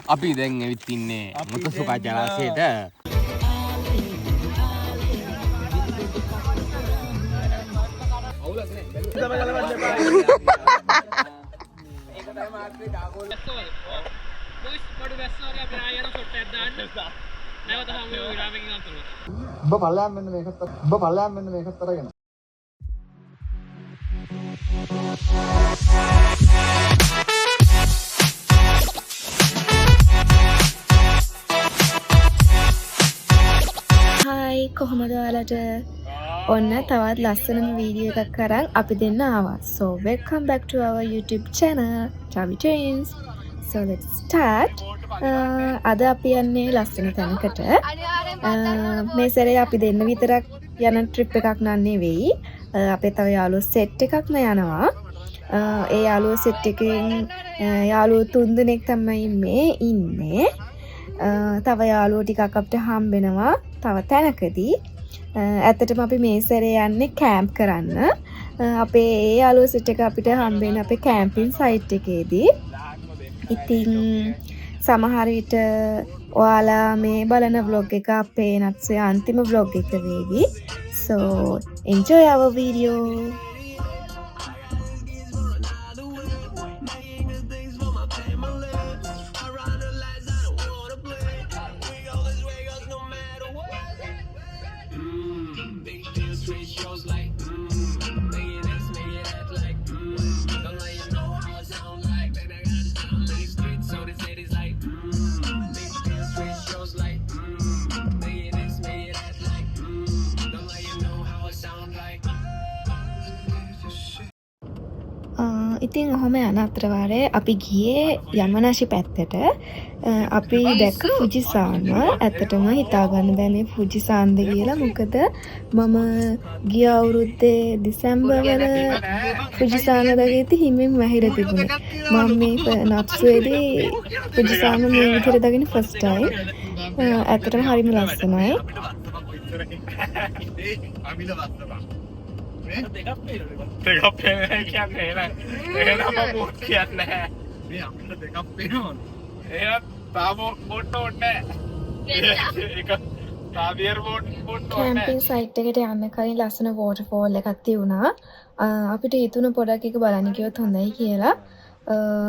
අපි දැන් ඇවිත් ඉන්නේ මුතුසුකා ජලාශයට. ඔබ පල්ලෑම් මෙන්න මේකත් අරගෙන. හායි කොහොමද ඔයාලට? ඔන්න තවත් ලස්සනම වීඩියෝ එකක් අරන් අපි දෙන්න ආවා. So welcome back to our YouTube channel Chavi Twins. So let's start. අද අපි යන්නේ ලස්සන තැනකට. මේ සැරේ අපි දෙන්න විතරක් යන ට්‍රිප් එකක් නෙවෙයි. අපේ තව යාළුවෝ සෙට් එකක්ම යනවා. ඒ යාළුවෝ සෙට් එකෙන් යාළුවෝ 3 දෙනෙක් තමයි මේ ඉන්නේ. තව යාළුවෝ ටිකක් අපිට හම්බෙනවා තව තැනකදී. ඇත්තටම අපි මේ සැරේ යන්නේ කැම්ප් කරන්න. අපේ ඒ යාළුවෝ සෙට් එක අපිට හම්බෙන්නේ අපේ කැම්පින් සයිට් එකේදී. ඉතින් සමහර විට ඔයාලා මේ බලන vlog එක අපේ නැත්සේ අන්තිම vlog එක වේවි. So enjoy our video. ඉතින් ඔහොම යන අතරවාරේ අපි ගියේ යමනාශි පැත්තට. අපි දැක්ක ෆුජිසාන. ඇත්තටම හිතා ගන්න බෑ මේ ෆුජිසාන්ද කියලා. මොකද මම ගිය අවුරුද්දේ දෙසැම්බර් වල ෆුජිසාන දකිද්දි හිමින් වැහිලා තිබුණා. මම මේ නත්සුවේදී ෆුජිසාන මේ විදිහට දකින්න ෆස්ට් ටයිම්. ඇත්තටම හරිම ලස්සනයි. දෙකක් පේනවා කියන්නේ නෑ. එහෙනම් මොකක් කියන්නේ නෑ. මේ අපිට දෙකක් පේනවා. එහෙනම් තාම බොන්න ඕනේ නෑ. ඒක තාවියර් බොන්න ඕනේ. කැම්පින් සයිට් එකට යන්න කලින් ලස්සන වෝටර්ෆෝල් එකක් තියුණා. අපිට හිතුණ පොඩක් එක බලන්න කිව්වොත් හොඳයි කියලා.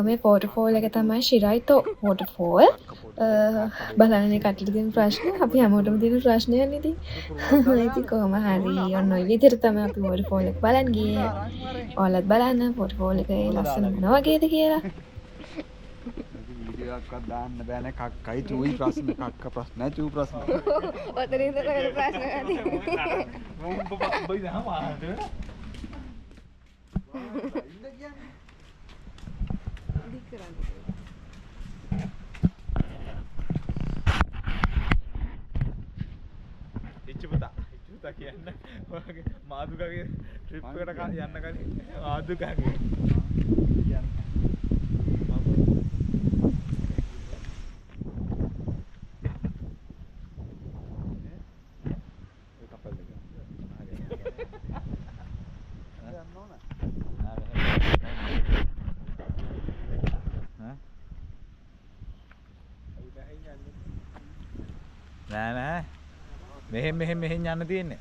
මේ වෝටර්ෆෝල් එක තමයි ශිරයිතෝ වෝටර්ෆෝල්. බලන්නේ කටට දෙන ප්‍රශ්න අපි හැමෝටම දෙන ප්‍රශ්නයක් නේද? ඉතින් කොහොම හරි ඔන්න ඔය විදිහට තමයි අපි වෝටර්ෆෝල් එක බලන් ගියේ. ඔයාලත් බලන්න වෝටර්ෆෝල් එක ලස්සන මොනවා වගේද කියලා. වීඩියෝ එකක්වත් දාන්න බෑනේ. කක්කයි චූයි ප්‍රශ්න කක්ක ප්‍රශ්න චූ ප්‍රශ්න. ඔතනින්ද කරන ප්‍රශ්න නැති. බයි දහම ආද. ඉච්චුපතා කියන්නේ ඔයගේ මාදුකගේ ට්‍රිප් එකට යන්න කලින් මාදුකගේ කියන්නේ ඒ කපල් එක යන්න ඕන නෑ මෙහෙම යන්න තියෙන්නේ.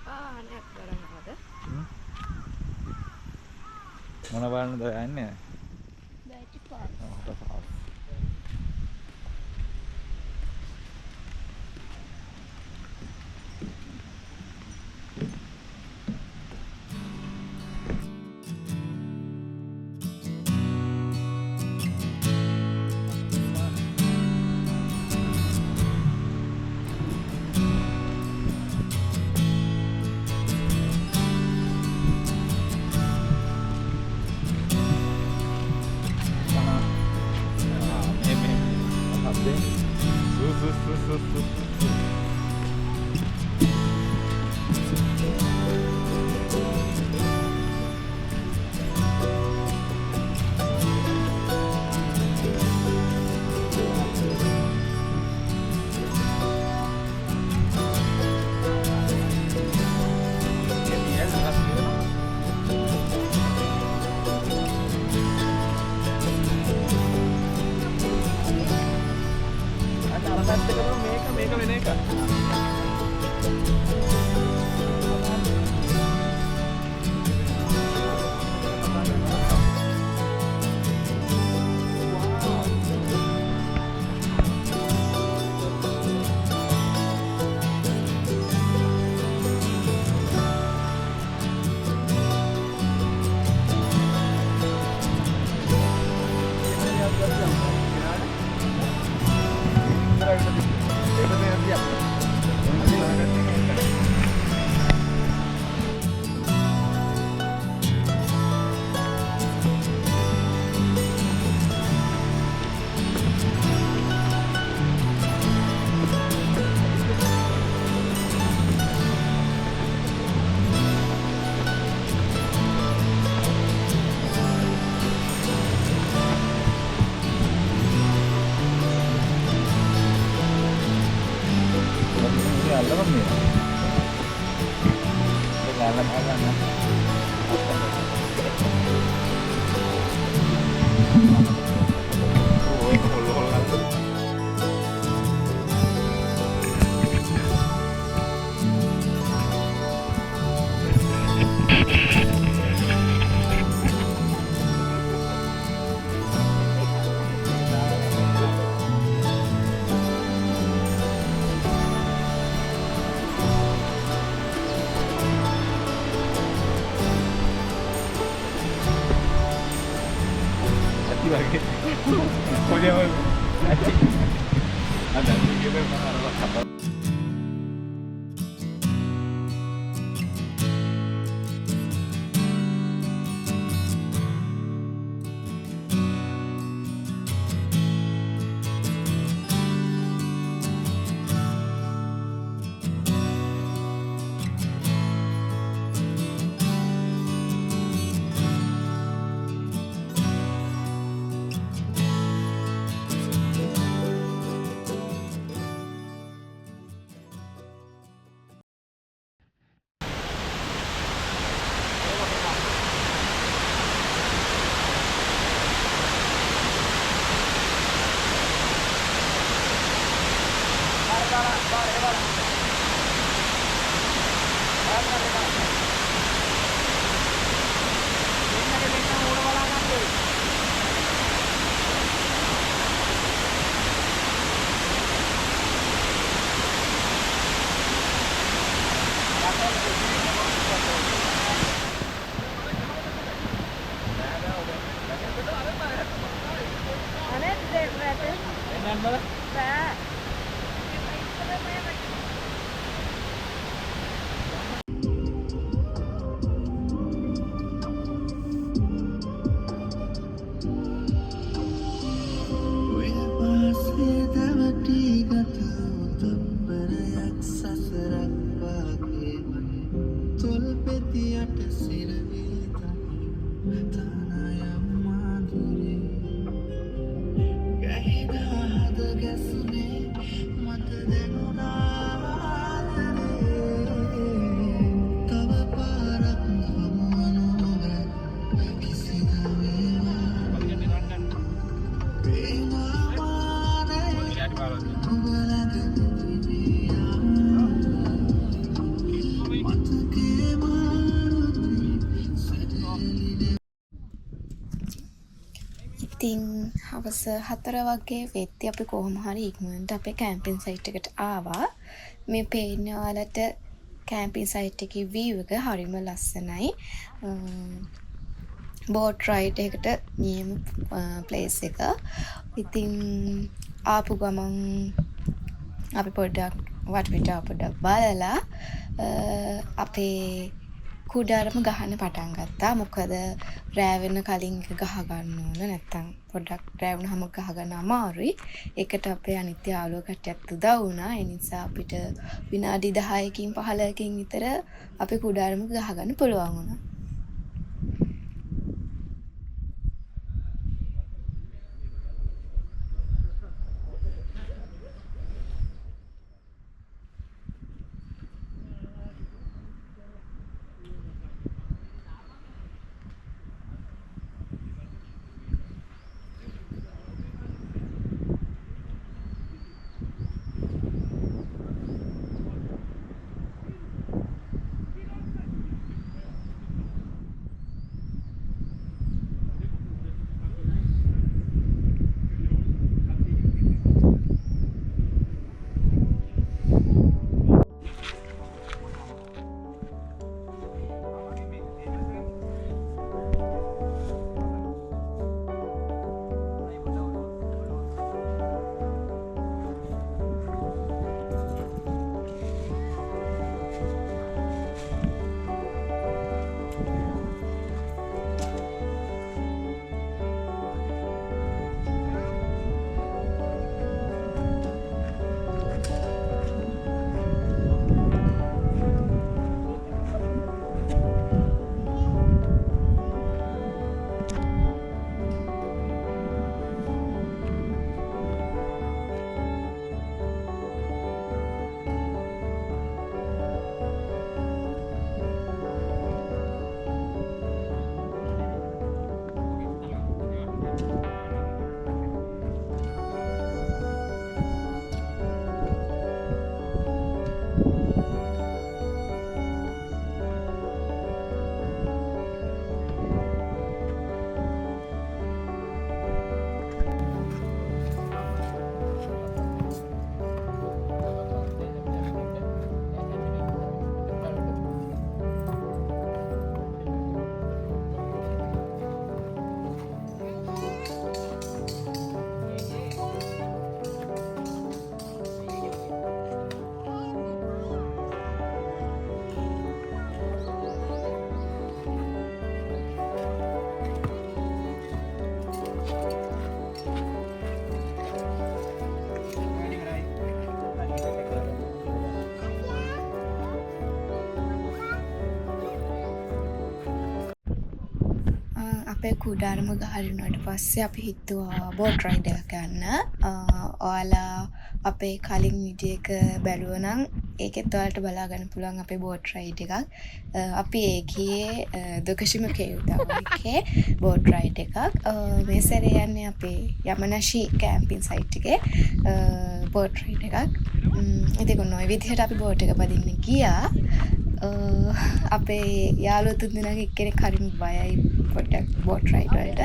නෑ කරනවද? මොන බලන්නද යන්නේ? බැටි පාස්. ඉතින් හවස 4 වගේ වෙද්දි අපි කොහොම හරි ඉක්මනට අපේ කැම්පින් සයිට් එකට ආවා. මේ පේන්නේ ඔයාලට කැම්පින් සයිට් එකේ view එක හරිම ලස්සනයි. බෝට් රයිඩ් එකකට නියම ප්ලේස් එක. ඉතින් ආපු ගමන් අපි පොඩ්ඩක් වටපිටාව පොඩ්ඩක් බලලා අපේ කුඩාරම ගහන්න පටන් ගත්තා. මොකද රෑ වෙන කලින් එක ගහ ගන්න ඕන. නැත්තම් පොඩ්ඩක් රෑ වුණාම ගහ ගන්න අමාරුයි. ඒකට අපේ අනිත් යාළුවෝ කට්ටියත් උදව් වුණා. ඒ නිසා අපිට විනාඩි 10කින් 15කින් විතර අපේ කුඩාරම ගහ ගන්න පුළුවන් වුණා. අපේ කුඩාරම ගහරිනුවට පස්සේ අපි හිතුවා බෝට් රයිඩ් එකක් ගන්න. ඔයාලා අපේ කලින් වීඩියෝ එක බැලුවා නම් ඒකෙත් ඔයාලට බලා ගන්න පුළුවන් අපේ බෝට් රයිඩ් එකක්. අපි ඒ ගියේ දොකෂිම කේව්දාව එකේ බෝට් රයිඩ් එකක්. මේ සැරේ යන්නේ අපේ යමනශි කැම්පින් සයිට් එකේ බෝට් රයිඩ් එකක්. ඉතින් ඔන්න ඔය විදිහට අපි බෝට් එක පදින්න ගියා. අපේ යාළුවෝ තුන්දෙනාගේ එක්කෙනෙක් හරිම බයයි පොඩ්ඩක් බෝට් රයිඩ් වලට.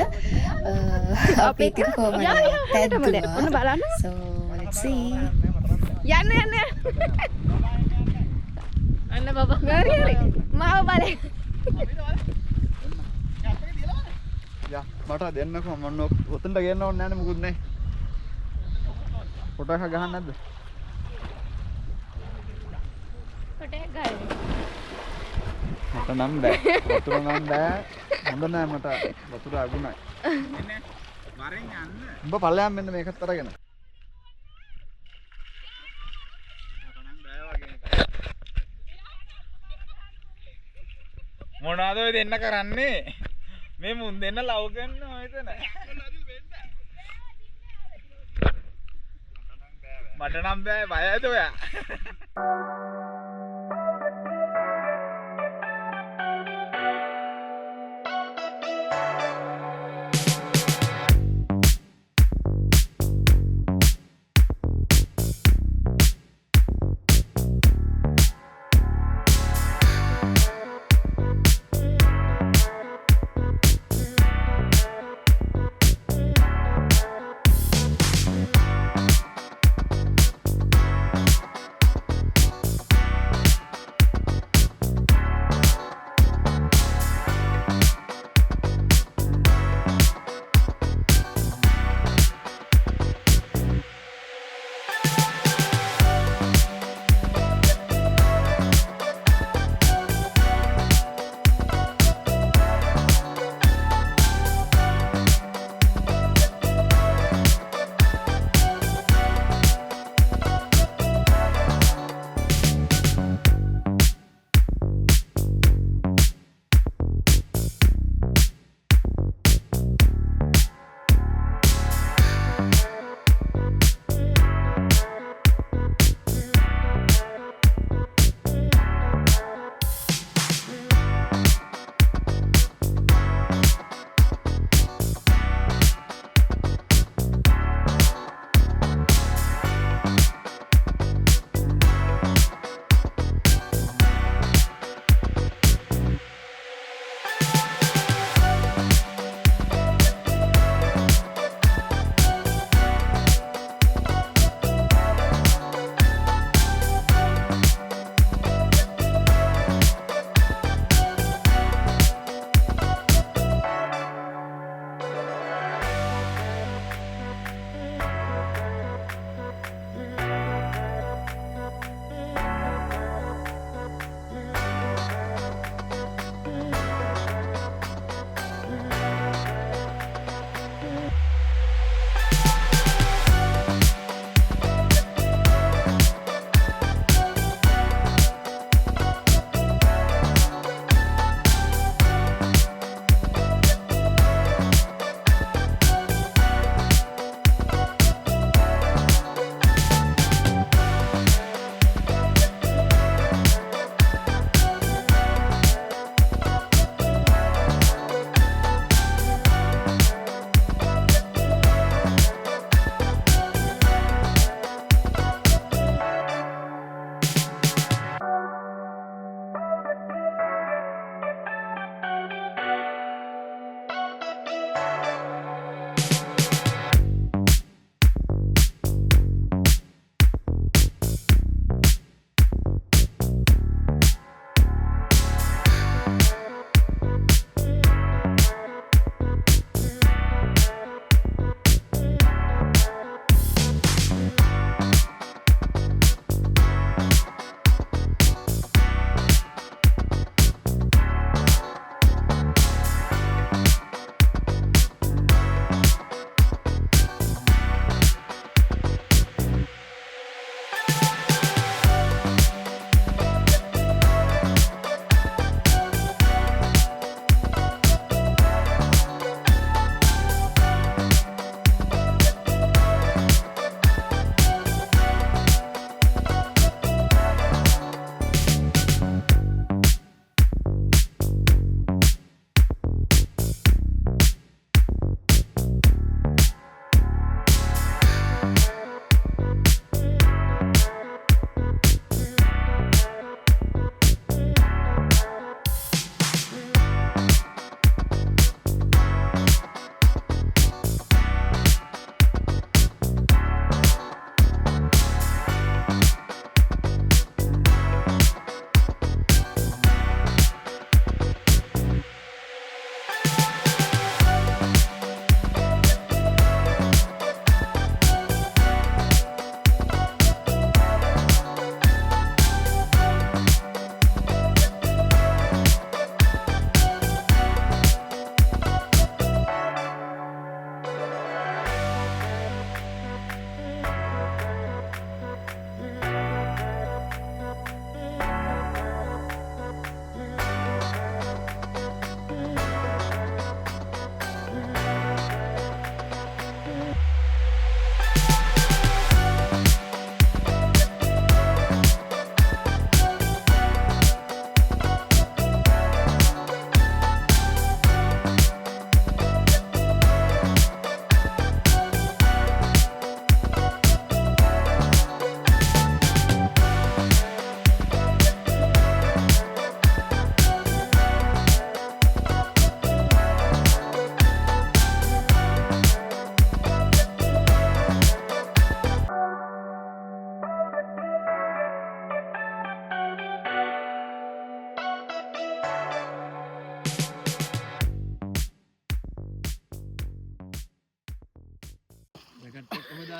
අපි ඉතින් කොහමද පැද්දුවා. So let's see. යන්න අන්න බබා හරි මාව බලන්න යා මට දෙන්නකෝ මම ඔතනට ගේන්න ඕනේ නැහැ නේ මුකුත් නැහැ. ෆොටෝ එකක් ගහන්න නැද්ද? ෆොටෝ එක ගන්න මට නම් බෑ. වතුර නම් බෑ. හොඳ නෑ මට වතුර අගුණයි. එන්නේ වරෙන් යන්න. උඹ පල්ලෙහාම මෙන්න මේකත් අරගෙන. මොනවද ඔය දෙන්න කරන්නේ? මේ මුන් දෙන්න ලව් කරනවා එතන. මට නම් බෑ බයද ඔයා?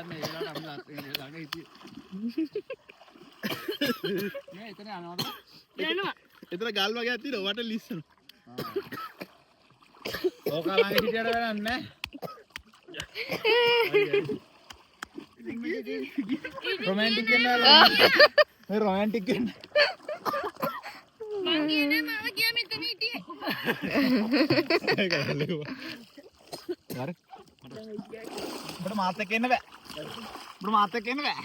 දන්නේ ඒ වෙලාවට අපි ළඟ හිටියේ. මේ එතන යනවද? යනවා. එතන ගල් වගේක් තියෙනවා වට ලිස්සන. ඕක ළඟ හිටියට වැඩක් නැහැ. රොමැන්ටික් වෙනවා. මේ රොමැන්ටික් වෙනවා. මං කියන්නේ මාව ගියා මෙතන හිටියේ. හරි. අපිට මාත් එක්ක එන්න බෑ. අපිට මාත් එක්ක එන්න බෑ.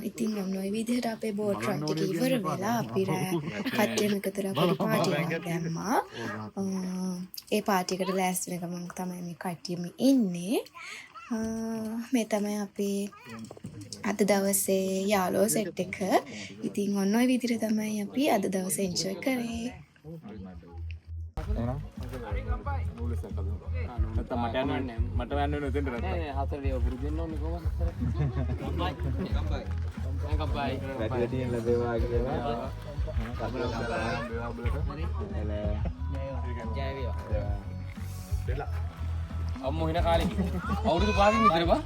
ඉතින් ඔන්න ඔය විදිහට අපේ බෝට් රයිඩ් එක ඉවර වෙලා අපි රෑ කට්ටියම එකතු වෙලා පොඩි පාටි එකක් දැම්මා. ඒ පාටි එකට ලෑස්ති වෙන ගමන් තමයි මේ කට්ටියම ඉන්නේ. මේ තමයි අපේ අද දවසේ යාළුවෝ සෙට් එක. ඉතින් ඔන්න ඔය විදිහට තමයි අපි අද දවසේ එන්ජොයි කරේ. මට යන්න වෙන්නේ මට යන්න වෙන උදේට නෑ හතර දේව පුරුදු වෙන්න ඕනේ කොහොමද කම්බයි වැඩි ලැබේවා කියලා අම්මෝ හින කාලේ අවුරුදු 5කින් විතර බා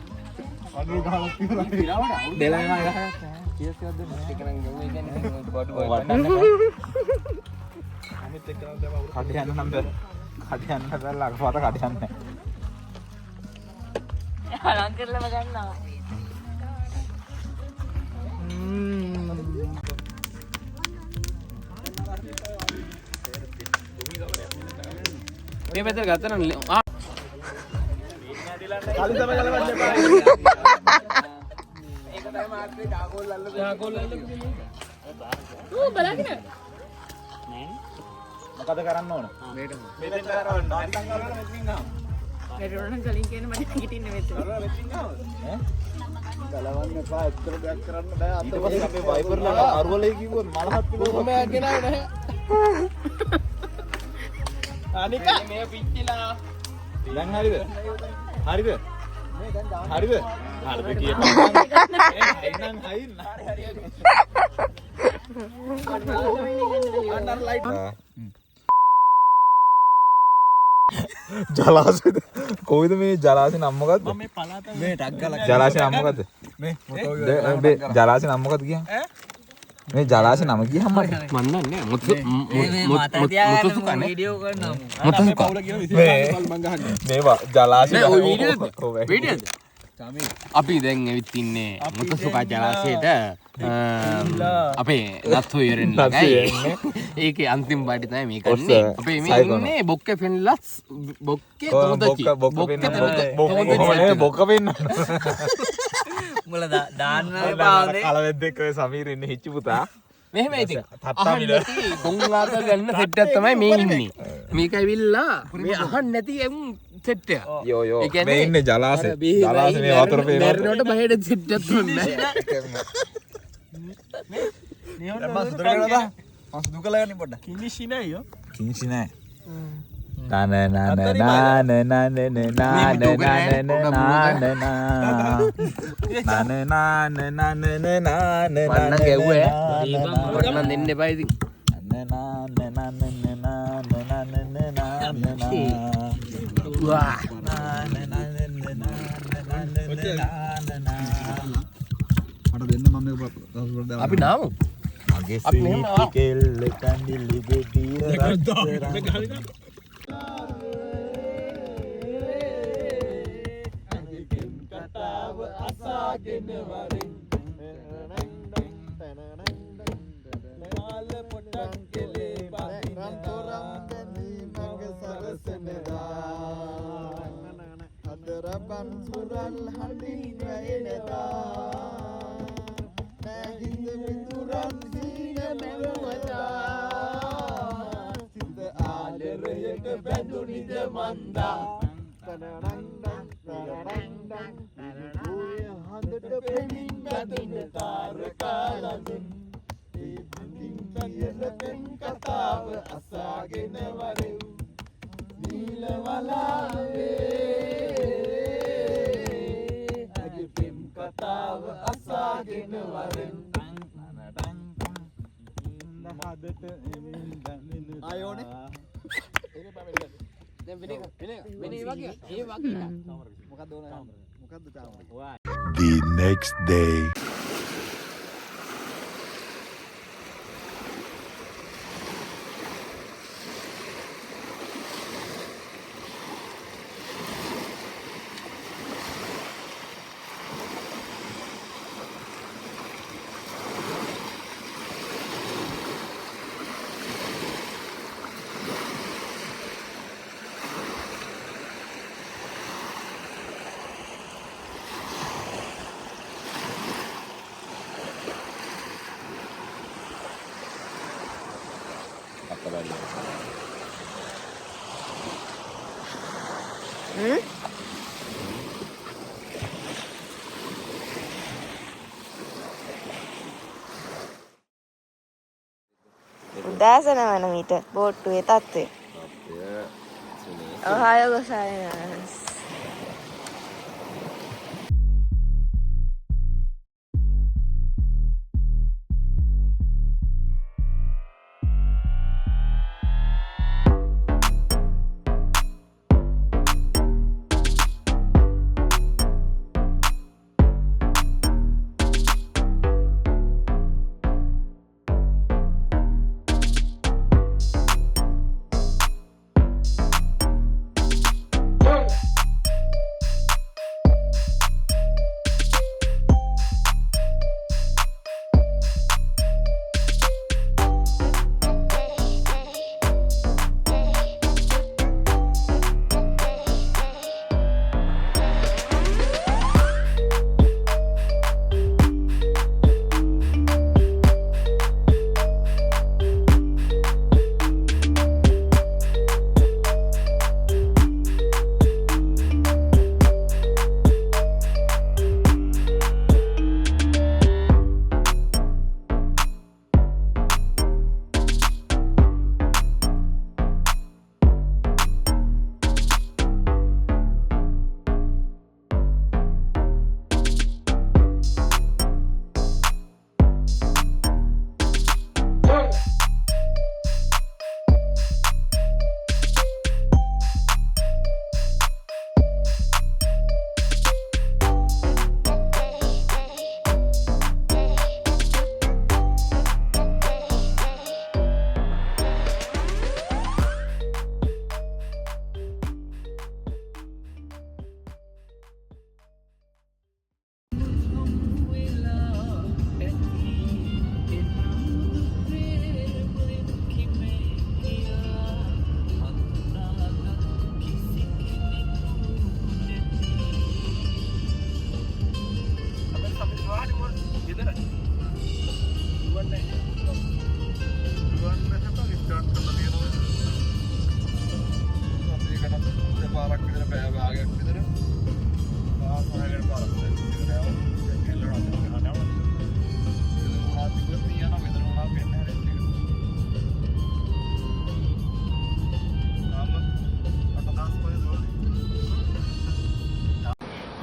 අවුරුදු 5ක් විතර පිරාවට දෙලනවා ගහක් කීයක් දෙන්න එක නම් ගෙවුවේ කියන්නේ බඩු වඩන්න අනිත් එක නම් දැන් කඩ යන්න නම් බැල කඩ යන්න බැලලා අකපාත කඩ යන්නේ හලං කරලම ගන්නවා. මේ පැත්තට ගත්තා නම් කාලි තමයි ගලවන්න එපා. ඒක තමයි මාත්‍රේ ඩාගෝල් අල්ලගෙන බලන්න. මොකද කරන්න ඕන? මෙතෙන් කරවන්න. නැත්තම් කරවන්න මෙතනින් ආව. මෙතන කලින් කියන මට හිටින්න මෙතන. කරවන්න මෙතනින් ආවද? ගලවන්න එපා. එච්චර දෙයක් කරන්න බෑ. අත පස්සේ අපේ වයිපර්ලා අරවලේ කිව්වොත් මලහත් කොහොම යගෙනයි නැහැ. අනික මේ පිච්චිලා. දැන් හරිද? හරිද? හරිද? හරිද කියපන්. එන්නම් හයින්න. අnder ලයිට් ජලාශයද කොයිද මේ ජලාශය නම් මොකද්ද? මේ පළාත මේ ටක් ගලක් ජලාශය නම් මොකද්ද? මේ ජලාශය නම් මොකද්ද කියන්නේ? මේ ජලාශය නම කියහම මට මන් දන්නේ මුතු වීඩියෝ මේවා ජලාශය නෑ ඔය වීඩියෝද අපි දැන් ඇවිත් ඉන්නේ මුතුසුකා ජලාශයට අපේ නත්තු ඉවරෙන් ළඟයි ඒකේ අන්තිම පාටි තමයි මේ කරන්නේ අපේ මේ ඉන්නේ බොක්කේ ෆෙන්ලස් බොක්කේ තොමදචි බොක්ක වෙන්න මුල දාන්න පාවනේ කලවෙද්දෙක් ඔය සමීර ඉන්නේ හිච්චි පුතා මෙහෙම ඉතින් අහන්න නැති ගොංගාක ගන්න සෙට් එකක් තමයි මේ ඉන්නේ මේක ඇවිල්ලා මේ අහන්න නැති එම් සෙට් එක යෝ යෝ ඒ කියන්නේ මේ ඉන්නේ ජලාශය ජලාශය මේ වතුර පේනවා මැරෙනකොට බහෙට සෙට් එකක් දුන්නේ සුදු කළා ගන්න පොඩ්ඩක් කිනිෂි නෑ යෝ කිංසි නෑ නාන නාන නාන නාන නාන නාන නාන නාන මන්න ගැව්වේ මට නම් දෙන්න එපා ඉතින් වා මට දෙන්න මම මේක අපි නාමු මගේ සීටි කෙල්ල කඳිලි ගෙඩිය රත්තරන් කතාව අසාගෙන වරින් මාල පොට්ටක් කෙලේ බඳින තොරම් දැනී මඟ සරසනදා අදරබන් සුරල් හඬින් වැයෙනදා නැගින්ද මිතුරන් සීන මෙවවදා සිත ආදරයට බැඳුනිද මන්දා හඳට පෙමින් බැඳුන තාරකාලඳුන් ඒ බඳින් කියන පෙම් කතාව අසාගෙන වරෙව් නීල වලාවේ අගේ පෙම් කතාව අසාගෙන වරෙව් හදට එමින් බැඳුන ආයෝනේ මොකක්ද ඕන මොකක්ද තාම The next day. උදාසන වන විට බෝට්ටුවේ තත්ත්වය. ඔහායෝ ගොසායනස්.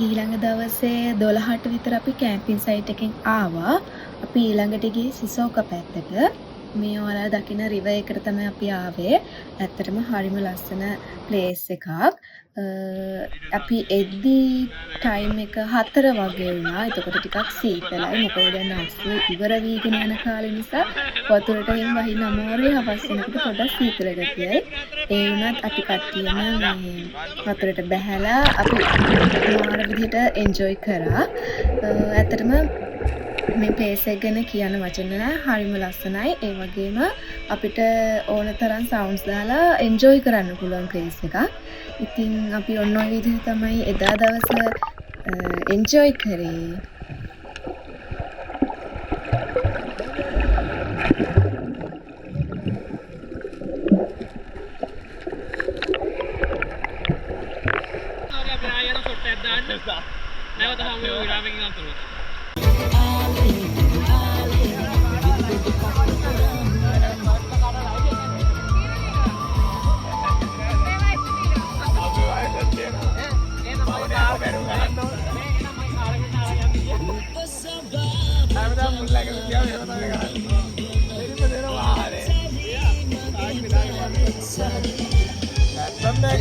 ඊළඟ දවසේ 12ට විතර අපි කැම්පින් සයිට් එකෙන් ආවා. අපි ඊළඟට ගියේ සිසෝක පැත්තට. මේ ඔයාලා දකින රිවර් එකට තමයි අපි ආවේ. ඇත්තටම හරිම ලස්සන ප්ලේස් එකක්. අපි එද්දී ටයිම් එක 4 වගේ වුණා. එතකොට ටිකක් සීතලයි. මොකද දැන් අවුරුදු ඉවර වීගෙන යන කාලේ නිසා වතුරට ගෙන් වහින අමාරුයි. හවස් වෙනකොට පොඩ්ඩක් සීතල ගතියයි. ඒ වුණත් අපි කට්ටියම මේ වතුරට බැහැලා අපි මාර විදිහට එන්ජොයි කරා. ඇත්තටම මේ ප්ලේස් එක ගැන කියන වචන නෑ. හරිම ලස්සනයි. ඒ වගේම අපිට ඕන තරම් සවුන්ඩ්ස් දාලා එන්ජොයි කරන්න පුළුවන් ප්ලේස් එකක්. ඉතින් අපි ඔන්න ඔය විදිහට තමයි එදා දවස එන්ජොයි කරේ. නැවත හමු වෙමු ග්‍රාමයෙන් අතුරු. Sampai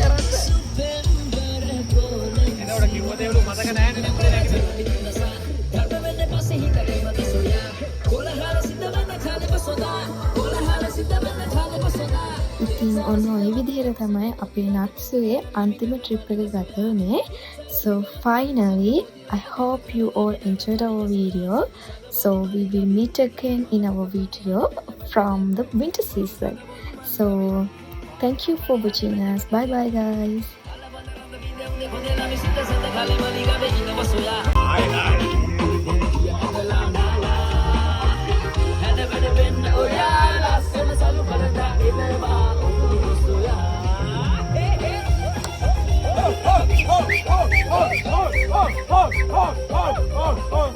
ඉතින් ඔන්න ඔය විදිහට තමයි අපේ නක්සුවේ අන්තිම ට්‍රිප් එක ගත වුණේ. So finally, I hope you all enjoyed our video. So we will meet again in our video from the winter season. So thank you for watching us. Bye bye guys. Oh!